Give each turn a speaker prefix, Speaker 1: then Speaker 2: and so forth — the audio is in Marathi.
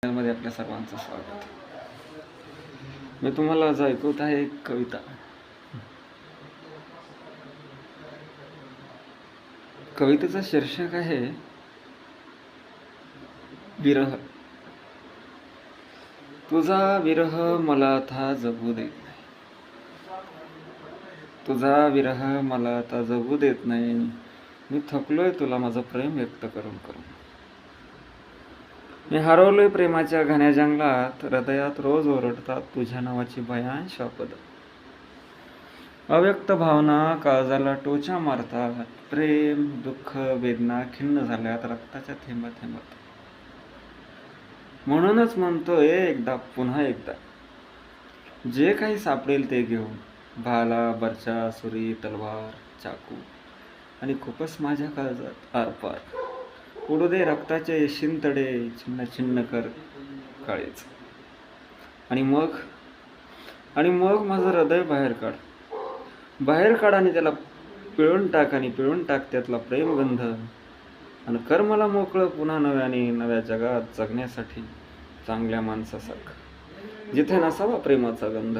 Speaker 1: मध्ये आपल्या सर्वांचं स्वागत. मी तुम्हाला आज ऐकवत आहे एक कविता. कवितेचं शीर्षक आहे विरह. तुझा विरह मला आता जगू देत नाही. तुझा विरह मला आता जगू देत नाही. मी थकलोय तुला माझं प्रेम व्यक्त करून करून. मी हरवलोय प्रेमाच्या घन्या जंगलात. हृदयात रोज ओरडतात तुझ्या नावाची भयान शपथ. अव्यक्त भावना काळजाला टोचा मारतात. प्रेम, दुःख, वेदना खिन्न झाल्यात रक्ताच्या थेंबा थेंबात. म्हणूनच म्हणतोय एकदा पुन्हा एकदा, जे काही सापडेल ते घेऊन. भाला, बर्चा, सुरी, तलवार, चाकू आणि खूपच माझ्या काळजात आरपार. उडू दे रक्ताचे शिंतडे, छिन्न छिन्न कर काळीच. आणि मग माझं हृदय बाहेर काढ आणि त्याला पिळून टाक त्यातला प्रेमगंध. आणि कर मला मोकळं पुन्हा नव्या जगात जगण्यासाठी, चांगल्या माणसासारखं, जिथे नसावा प्रेमाचा गंध.